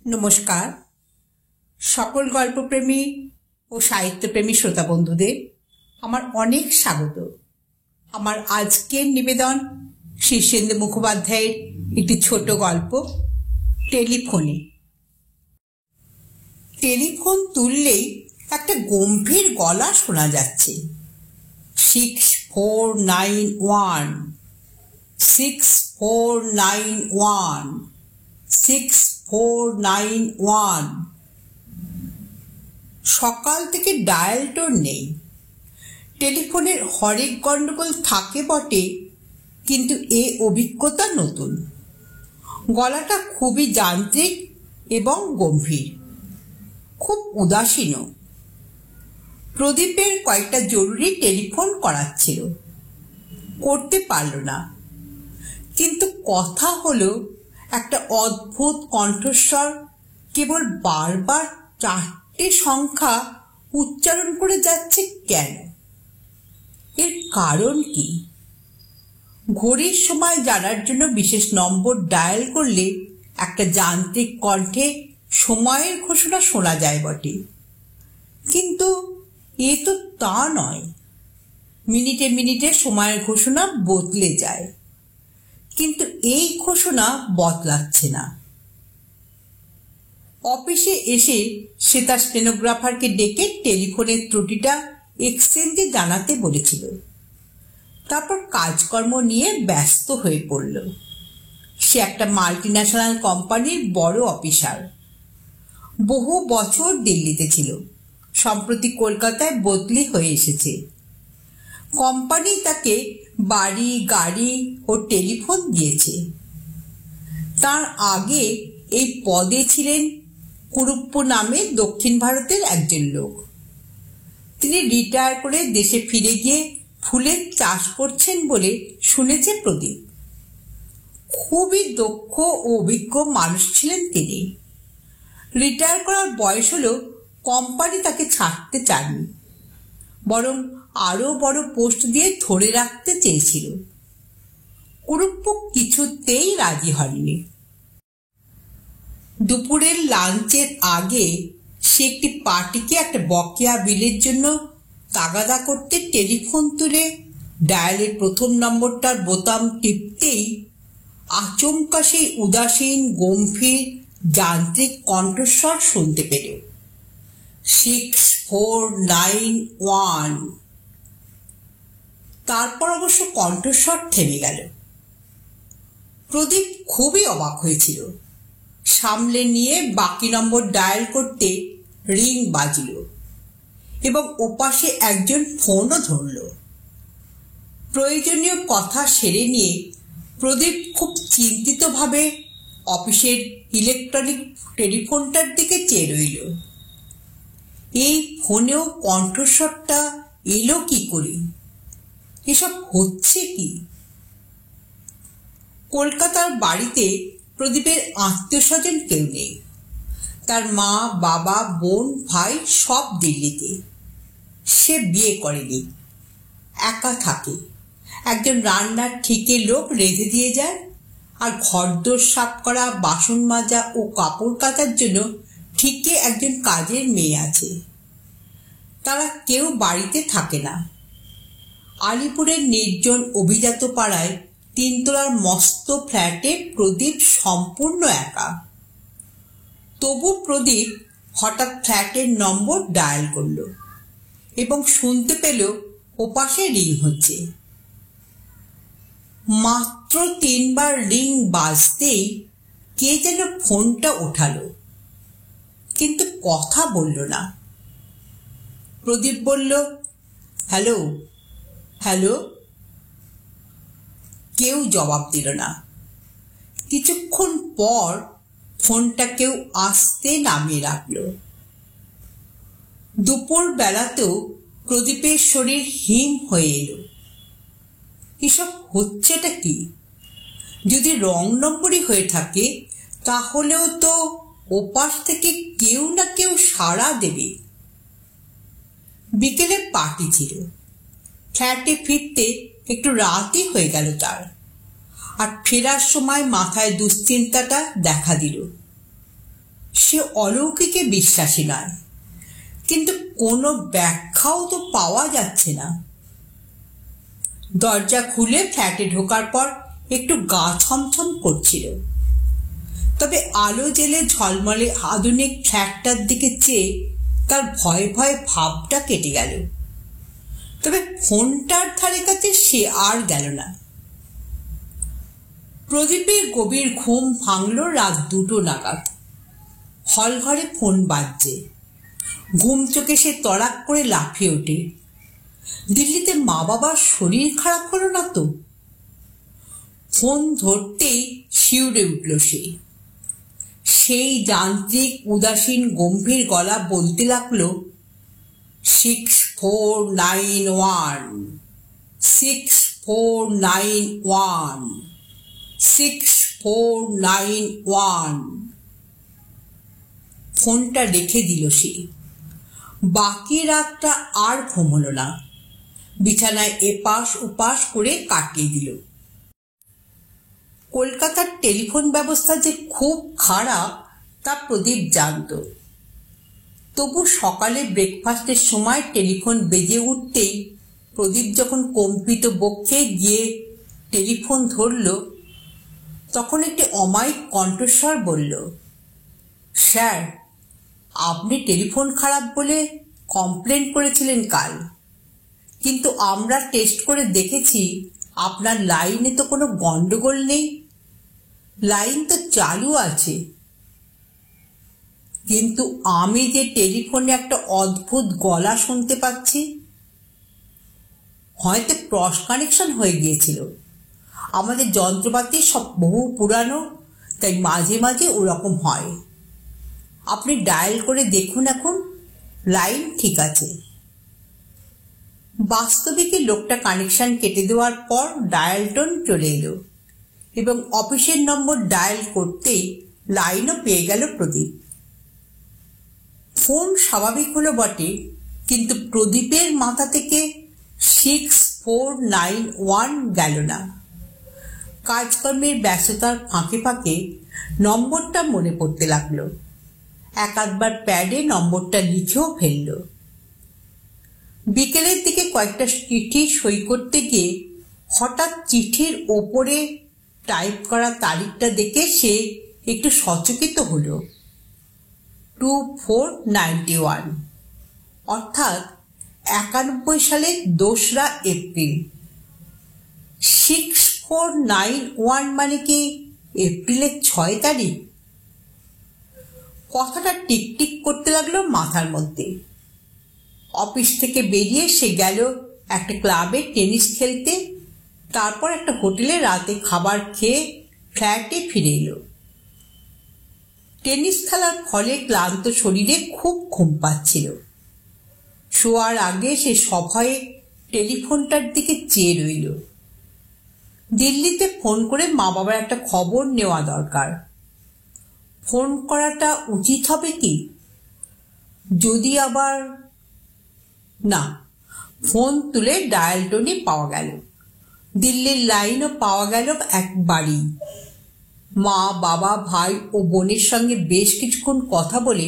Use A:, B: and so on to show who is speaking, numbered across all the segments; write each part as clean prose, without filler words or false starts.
A: নমস্কার। সকল গল্পপ্রেমী ও সাহিত্যপ্রেমী শ্রোতা বন্ধুদের আমার অনেক স্বাগত। আমার আজকের নিবেদন শীর্ষেন্দু মুখোপাধ্যায়ের একটি ছোট গল্প, টেলিফোনে। টেলিফোন তুললেই একটা গম্ভীর গলা শোনা যাচ্ছে। 6491 6491 6491। সকাল থেকে ডায়াল টোন নেই। টেলিফোনের হরেক গন্ডগোল থাকে বটে, কিন্তু এ অভিজ্ঞতা নতুন। গলাটা খুবই যান্ত্রিক এবং গম্ভীর, খুব উদাসীনও। প্রদীপের কয়েকটা জরুরি টেলিফোন করার ছিল, করতে পারল না। কিন্তু কথা হলো একটা অদ্ভুত কণ্ঠস্বর কেবল বারবার 4টে সংখ্যা উচ্চারণ করে যাচ্ছে কেন? এর কারণ কি? ঘড়ির সময় জানার জন্য বিশেষ নম্বর ডায়াল করলে একটা যান্ত্রিক কণ্ঠে সময়ের ঘোষণা শোনা যায় বটে, কিন্তু এ তো তা নয়। মিনিটে মিনিটে সময়ের ঘোষণা বদলে যায়, কিন্তু এই ঘোষণা বদলাচ্ছে না। অফিসে এসে সে তার স্টেনোগ্রাফারকে ডেকে টেলিফোনের ত্রুটিটা এক্সচেঞ্জে জানাতে বলেছিল। তারপর কাজকর্ম নিয়ে ব্যস্ত হয়ে পড়ল। সে একটা মাল্টিন্যাশনাল কোম্পানির বড় অফিসার। বহু বছর দিল্লিতে ছিল, সম্প্রতি কলকাতায় বদলি হয়ে এসেছে। কোম্পানি তাকে বাড়ি, গাড়ি ও টেলিফোন দিয়েছে। তার আগে এই পদে ছিলেন কুরুপ্পু নামে দক্ষিণ ভারতের একজন লোক। তিনি রিটায়ার করে দেশে ফিরে গিয়ে ফুলের চাষ করছেন বলে শুনেছে প্রদীপ। খুবই দক্ষ ও অভিজ্ঞ মানুষ ছিলেন তিনি। রিটায়ার করার বয়স হলেও কোম্পানি তাকে ছাড়তে চাননি, বরং আরো বড় পোস্ট দিয়ে ধরে রাখতে চেয়েছিল। কুরুপ্পু কিছুতেই রাজি হননি। দুপুরের লাঞ্চের আগে সে একটি পার্টিকে একটা বকেয়া বিলের জন্য তাগাদা করতে টেলিফোন তুলে ডায়ালের প্রথম নম্বরটার বোতাম টিপতেই আচমকা সেই উদাসীন, গম্ভীর, যান্ত্রিক কণ্ঠস্বর শুনতে পেল। 6491। তারপর অবশ্য কণ্ঠস্বর থেমে গেল। প্রদীপ খুবই অবাক হয়েছিল। সামলে নিয়ে বাকি নম্বর ডায়াল করতে রিং বাজল এবং ওপাশে একজন ফোনও ধরল। প্রয়োজনীয় কথা সেরে নিয়ে প্রদীপ খুব চিন্তিতভাবে অফিসের ইলেকট্রনিক টেলিফোনটার দিকে চেয়ে রইল। এই ফোনেও কণ্ঠস্বরটা এলো কি করে? এসব হচ্ছে কি? কলকাতার বাড়িতে প্রদীপের আত্মীয় স্বজন কেউ নেই। তার মা, বাবা, বোন, ভাই সব দিল্লিতে। সে বিয়ে করেনি, একা থাকে। একজন রান্নার ঠিকে লোক রেঁধে দিয়ে যায়, আর ঘরদোর সাফ করা, বাসন মাজা ও কাপড় কাচার জন্য ঠিকে একজন কাজের মেয়ে আছে। তারা কেউ বাড়িতে থাকে না। আলিপুরের নির্জন অভিজাত পাড়ায় 3 তলার মস্ত ফ্ল্যাটে প্রদীপ সম্পূর্ণ একা। তবু প্রদীপ হঠাৎ ফ্ল্যাটের নম্বর ডায়াল করল এবং শুনতে পেল ওপাশে রিং হচ্ছে। মাত্র 3 বার রিং বাজতেই কে যেন ফোনটা ওঠালো, কিন্তু কথা বলল না। প্রদীপ বলল, হ্যালো হ্যালো। কেউ জবাব দিল না। কিছুক্ষণ পর ফোনটা কেউ আস্তে নামিয়ে রাখল। দুপুর বেলাতেও প্রদীপের শরীর হিম হয়ে এলো। এসব হচ্ছেটা কি? যদি রং নম্বরই হয়ে থাকে তাহলেও তো ওপাশ থেকে কেউ না কেউ সাড়া দেবে। বিকেলে পার্টি ছিল। ফ্ল্যাটে ফিরতে একটু রাতই হয়ে গেল তার, আর ফেরার সময় মাথায় দুশ্চিন্তাটা দেখা দিল। সে অলৌকিকে বিশ্বাসী নয়, কিন্তু কোনো ব্যাখ্যাও তো পাওয়া যাচ্ছে না। দরজা খুলে ফ্ল্যাটে ঢোকার পর একটু গা ছমছম করছিল, তবে আলো জেলে ঝলমলে আধুনিক ফ্ল্যাটটার দিকে চেয়ে তার ভয় ভয় ভাবটা কেটে গেল। তবে ফোনটার ধারে কাছে সে আর গেল না। প্রদীপের গভীর ঘুম ভাঙল রাত 2টো নাগাদ। হল ঘরে ফোন বাজছে। ঘুম চোখে সে তড়াক করে লাফিয়ে ওঠে। দিল্লিতে মা বাবার শরীর খারাপ হলো না তো? ফোন ধরতেই শিউরে উঠল সে। সেই যান্ত্রিক উদাসীন গম্ভীর গলা বলতে লাগলো, 6491, 6491, 6491। ফোনটা রেখে দিল সে। বাকি রাতটা আর ঘুম হলো না। বিছানায় এপাশ ওপাশ করে কাটিয়ে দিল। কলকাতার টেলিফোন ব্যবস্থা যে খুব খারাপ তা প্রদীপ জানত। তবু সকালে ব্রেকফাস্টের সময় টেলিফোন বেজে উঠতেই প্রদীপ যখন কম্পিত বক্ষে গিয়ে টেলিফোন ধরল, তখন একটি অমায়িক কণ্ঠস্বর বলল, স্যার, আপনি টেলিফোন খারাপ বলে কমপ্লেন করেছিলেন কাল, কিন্তু আমরা টেস্ট করে দেখেছি আপনার লাইনে তো কোনো গন্ডগোল নেই, লাইন তো চালু আছে। কিন্তু আমি যে টেলিফোনে একটা অদ্ভুত গলা শুনতে পাচ্ছি। হয়তো ক্রস কানেকশন হয়ে গিয়েছিল। আমাদের যন্ত্রপাতি সব বহু পুরানো, তাই মাঝে মাঝে ওরকম হয়। আপনি ডায়াল করে দেখুন, এখন লাইন ঠিক আছে। বাস্তবিকে লোকটা কানেকশন কেটে দেওয়ার পর ডায়াল টোন চলে এলো এবং অফিসের নম্বর ডায়াল করতেই লাইনও পেয়ে গেল প্রদীপ। ফোন স্বাভাবিক হলো বটে, কিন্তু প্রদীপের মাথা থেকে 6491 গেল না। কাজকর্মের ব্যস্ততার ফাঁকে ফাঁকে নম্বরটা মনে পড়তে লাগলো। এক আধবার প্যাডে নম্বরটা লিখেও ফেলল। বিকেলের দিকে কয়েকটা চিঠি সই করতে গিয়ে হঠাৎ চিঠির ওপরে টাইপ করা তারিখটা দেখে সে একটু সচকিত হলো। 2491, অর্থাৎ 91 সালের 2রা এপ্রিল। 6491 মানে কি এপ্রিলের 6 তারিখ? কথাটা টিকটিক করতে লাগলো মাথার মধ্যে। অফিস থেকে বেরিয়ে সে গেল একটা ক্লাবে টেনিস খেলতে, তারপর একটা হোটেলে রাতে খাবার খেয়ে ফ্ল্যাটে ফিরে এলো। টেনিস খেলার ফলে ক্লান্ত শরীরে খুব ঘুম পাচ্ছিল। শোয়ার আগে সে সভয়ে টেলিফোনটার দিকে চেয়ে রইল। দিল্লিতে ফোন করে মা বাবার একটা খবর নেওয়া দরকার। ফোন করাটা উচিত হবে কি? যদি আবার না, ফোন তুলে ডায়াল টোনে পাওয়া গেল। দিল্লির লাইনও পাওয়া গেল একবারই। মা, বাবা, ভাই ও বোনের সঙ্গে বেশ কিছুক্ষণ কথা বলে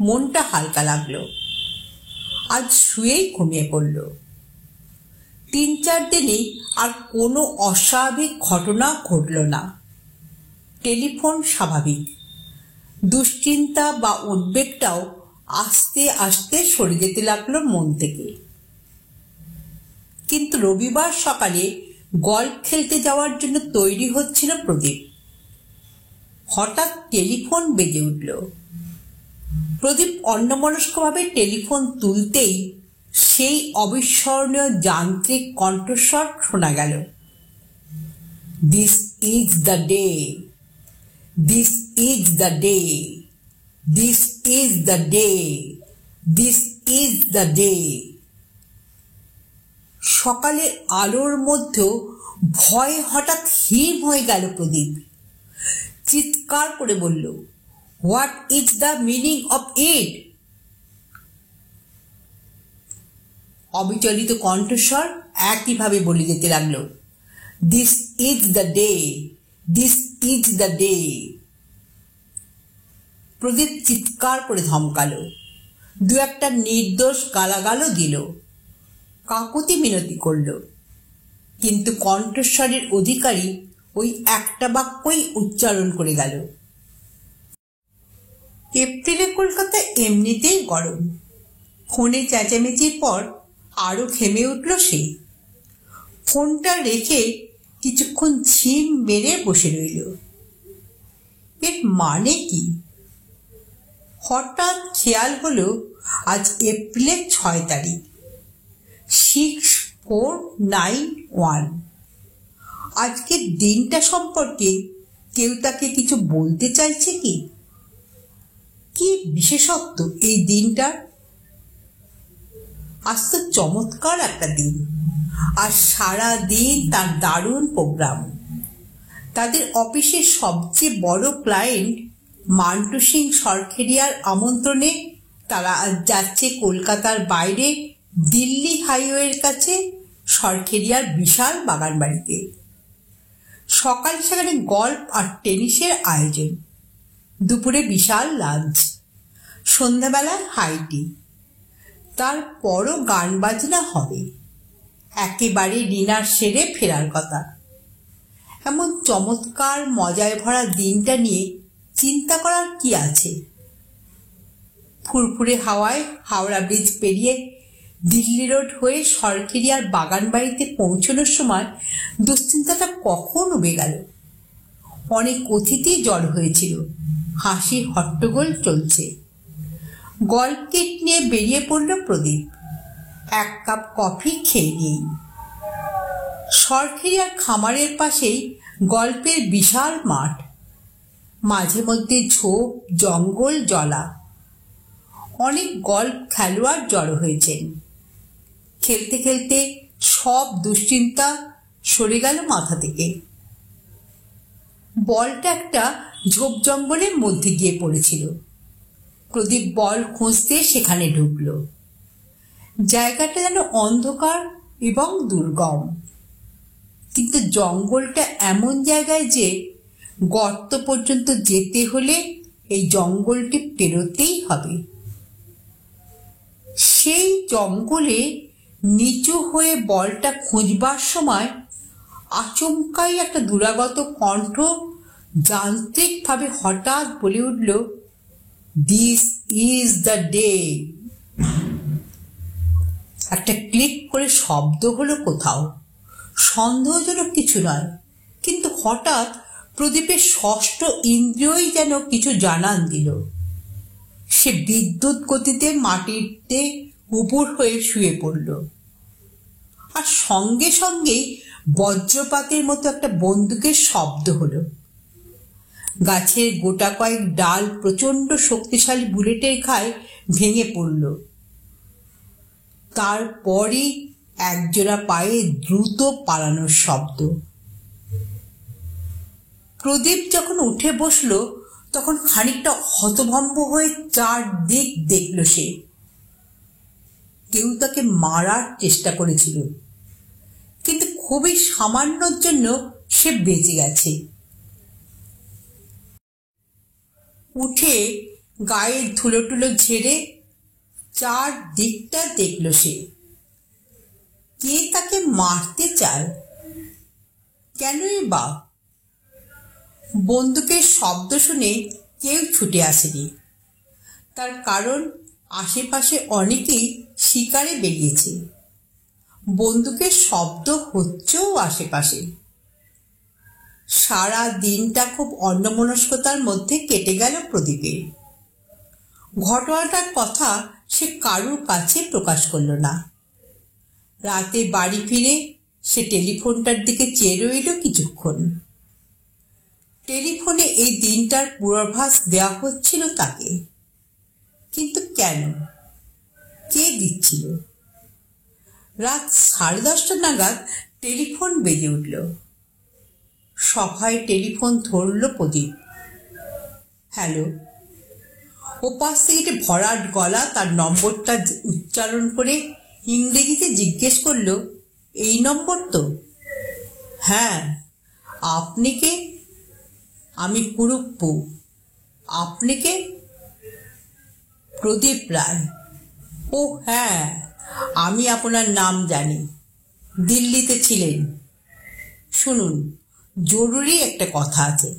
A: মনটা হালকা লাগলো। আজ শুয়েই ঘুমিয়ে পড়ল। 3-4 দিনেই আর কোনো অস্বাভাবিক ঘটনা ঘটল না। টেলিফোন স্বাভাবিক। দুশ্চিন্তা বা উদ্বেগটাও আস্তে আস্তে সরে যেতে লাগলো মন থেকে। কিন্তু রবিবার সকালে গল্ফ খেলতে যাওয়ার জন্য তৈরি হচ্ছিল প্রদীপ। হঠাৎ টেলিফোন বেজে উঠল। প্রদীপ অন্যমনস্কভাবে টেলিফোন তুলতেই সেই অবিস্মরণীয় যান্ত্রিক কণ্ঠস্বর শোনা গেল, this is the day, this is the day, this is the day, this is the day. সকালে আলোর মধ্যেও ভয়ে হঠাৎ হিম হয়ে গেল প্রদীপ। চিৎকার করে বলল, what is the meaning of it? অবিচলিত কণ্ঠস্বর একইভাবে বলে যেতে লাগলো, this is the day, this is the day. Pradip চিৎকার করে ধমকালো, দু একটা নির্দোষ গালাগালও দিল, কাকুতি মিনতি করল, কিন্তু কণ্ঠস্বরের অধিকারী ওই একটা বাক্যই উচ্চারণ করে গেল, এপ্রিলে কলকাতা এমনিতেই গরম। ফোনে চেঁচামেচির পর আরো ঘেমে উঠল সে। ফোনটা রেখে কিছুক্ষণ ঝিম মেরে বসে রইল। এর মানে কি? হঠাৎ খেয়াল হলো আজ এপ্রিলের 6 তারিখ, 6491। আজকের দিনটা সম্পর্কে কেউ তাকে কিছু বলতে চাইছে কি? কি বিশেষত্ব এই দিনটার? আজ তো চমৎকার একটা দিন, আর সারা দিন তার দারুণ প্রোগ্রাম। তাদের অফিসের সবচেয়ে বড় ক্লায়েন্ট মান্টু সিং সরখেরিয়ার আমন্ত্রণে তারা আজ যাচ্ছে কলকাতার বাইরে দিল্লি হাইওয়ের কাছে সরখেরিয়ার বিশাল বাগান বাড়িতে। সকালে সেখানে গল্ফ আর টেনিসের আয়োজন, দুপুরে বিশাল লাঞ্চ, সন্ধ্যাবেলায় হাইটি, তারপরও গান বাজনা হবে। একেবারে ডিনার সেরে ফেরার কথা। এমন চমৎকার মজায় ভরা দিনটা নিয়ে চিন্তা করার কি আছে? ফুরফুরে হাওয়ায় হাওড়া ব্রিজ পেরিয়ে দিল্লি রোড হয়ে সরখেরিয়ার বাগান বাড়িতে পৌঁছানোর সময় দুশ্চিন্তাটা কখন উবে গেল। অনেক অতিথি জড় হয়েছিল, হাসি হট্টগোল চলছে। গল্ফ কিট নিয়ে বেরিয়ে পড়ল প্রদীপ, 1 কাপ কফি খেয়ে নিয়েই। সরখেরিয়ার খামারের পাশেই গল্পের বিশাল মাঠ, মাঝে মধ্যে ঝোপ জঙ্গল জলা। অনেক গল্ফ খেলোয়াড় জড়ো হয়েছেন। খেলতে খেলতে সব দুশ্চিন্তা সরে গেল মাথা থেকে। বলটা একটা ঝোপ জঙ্গলের মধ্যে গিয়ে পড়েছিল। প্রদীপ বল খুঁজতে সেখানে ঢুকল। জায়গাটা যেন অন্ধকার এবং দুর্গম, কিন্তু জঙ্গলটা এমন জায়গায় যে গর্ত পর্যন্ত যেতে হলে এই জঙ্গলটি পেরোতেই হবে। সেই জঙ্গলে নিচু হয়ে বলটা খুঁজবার সময় আচমকাই একটা দুরাগত কণ্ঠ যান্ত্রিকভাবে হঠাৎ বলে উঠল, দিস ইজ দ্য ডে। একটা ক্লিক করে শব্দ হলো কোথাও, সন্দেহজনক কিছু নয়, কিন্তু হঠাৎ প্রদীপের ষষ্ঠ ইন্দ্রিয়ই যেন কিছু জানান দিল। সে বিদ্যুৎ গতিতে মাটিতে উপুর হয়ে শুয়ে পড়ল, আর সঙ্গে সঙ্গেই বজ্রপাতের মতো একটা বন্দুকের শব্দ হলো। গাছের গোটা কয়েক ডাল প্রচন্ড শক্তিশালী বুলেটের ঘায়ে ভেঙে পড়ল। তারপরই একজোড়া পায়ে দ্রুত পালানোর শব্দ। প্রদীপ যখন উঠে বসল তখন খানিকটা হতভম্ব হয়ে চারদিক দেখল সে। কেউ তাকে মারার চেষ্টা করেছিল, কিন্তু খুবই সামান্যর জন্য সে বেঁচে গেছে। উঠে গায়ের ধুলো টুলো ঝেড়ে চারদিকটা দেখল সে। কে তাকে মারতে চায়? কেনই বা? বন্দুকের শব্দ শুনে কেউ ছুটে আসেনি, তার কারণ আশেপাশে অনেকেই শিকারে বেরিয়েছে। বন্দুকের শব্দ হচ্ছেও আশেপাশে। সারা দিনটা খুব অন্যমনস্কতার মধ্যে কেটে গেল প্রদীপের। ঘটনাটার কথা সে কারুর কাছে প্রকাশ করল না। রাতে বাড়ি ফিরে সে টেলিফোনটার দিকে চেয়ে রইল কিছুক্ষণ। টেলিফোনে এই দিনটার পূর্বাভাস দেওয়া হচ্ছিল তাকে, কিন্তু কেন? কে দিচ্ছিল? রাত 10:30 নাগাদ টেলিফোন বেজে উঠল। সভায় টেলিফোন ধরল প্রদীপ। হ্যালো। ওপাশ থেকে ভরাট গলা তার নম্বরটা উচ্চারণ করে ইংরেজিতে জিজ্ঞেস করল, এই নম্বর তো? হ্যাঁ। আপনি কে? আমি কুরুপ্পু। আপনি কে? প্রদীপ রায়। ও হ্যাঁ, আমি আপনার নাম জানি, দিল্লিতে ছিলেন। শুনুন, জরুরি একটা কথা আছে।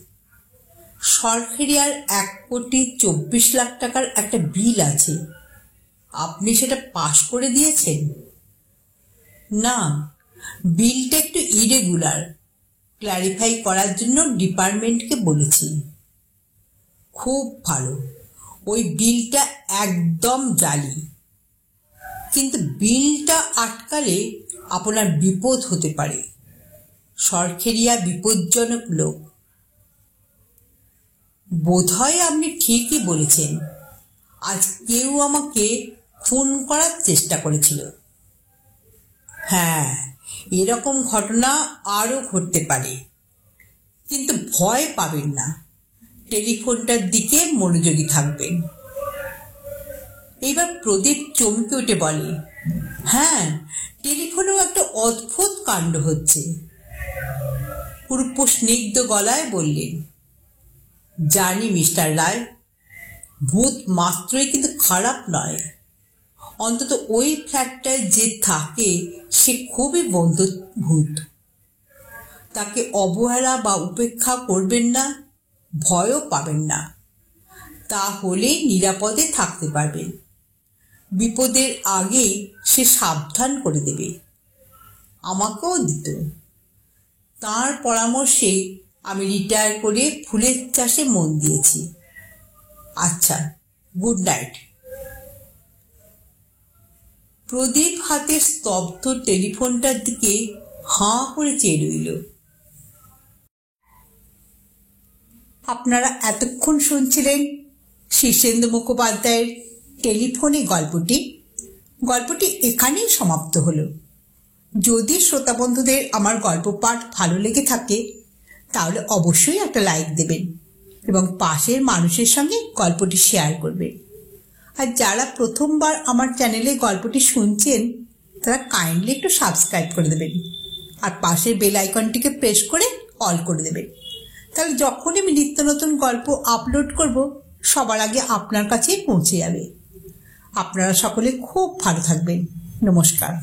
A: সরখেরিয়ার 1,24,00,000 টাকার একটা বিল আছে, আপনি সেটা পাশ করে দিয়েছেন? না, বিলটা একটু ইরেগুলার, ক্ল্যারিফাই করার জন্য ডিপার্টমেন্টকে বলেছি। খুব ভালো, ওই বিলটা একদম জালি। কিন্তু বিলটা আটকালে আপনার বিপদ হতে পারে। সরখেরিয়া বিপজ্জনক লোক। বোধহয় আপনি ঠিকই বলেছেন। আজ কেউ আমাকে ফোন করার চেষ্টা করেছিল। হ্যাঁ, এরকম ঘটনা আরও ঘটতে পারে, কিন্তু ভয় পাবেন না, টেলিফোনটার দিকে মনোযোগী থাকবেন। এইবার প্রদীপ চমকে উঠে বলে, হ্যাঁ, টেলিফোনেও একটা অদ্ভুত কাণ্ড হচ্ছে। পুরুষ স্নিগ্ধ গলায় বললেন, জানি মিস্টার রায়, ভূত মাত্রই কিন্তু খারাপ নয়। অন্তত ওই ফ্ল্যাটটায় যে থাকে সে খুবই বন্ধুভূত। তাকে অবহেলা বা উপেক্ষা করবেন না, ভয়ও পাবেন না, তাহলে নিরাপদে থাকতে পারবেন। বিপদের আগেই সে সাবধান করে দেবে। আমাকেও দিত। তার পরামর্শে আমি রিটায়ার করে ফুলের চাষে মন দিয়েছি। আচ্ছা, গুড নাইট। প্রদীপ হাতের স্তব্ধ টেলিফোনটার দিকে হাঁ করে চেয়ে রইল। আপনারা এতক্ষণ শুনছিলেন শীর্ষেন্দু মুখোপাধ্যায়ের টেলিফোনে গল্পটি এখানেই সমাপ্ত হলো। যদি শ্রোতা বন্ধুদের আমার গল্প পাঠ ভালো লেগে থাকে তাহলে অবশ্যই একটা লাইক দেবেন এবং পাশের মানুষের সঙ্গে গল্পটি শেয়ার করবেন। আর যারা প্রথমবার আমার চ্যানেলে গল্পটি শুনছেন তারা কাইন্ডলি একটু সাবস্ক্রাইব করে দেবেন আর পাশের বেল আইকনটিকে প্রেস করে অল করে দেবেন। তাহলে যখনই আমি নিত্য নতুন গল্প আপলোড করব সবার আগে আপনার কাছেই পৌঁছে যাবে। আপনারা সকলে খুব ভালো থাকবেন। নমস্কার।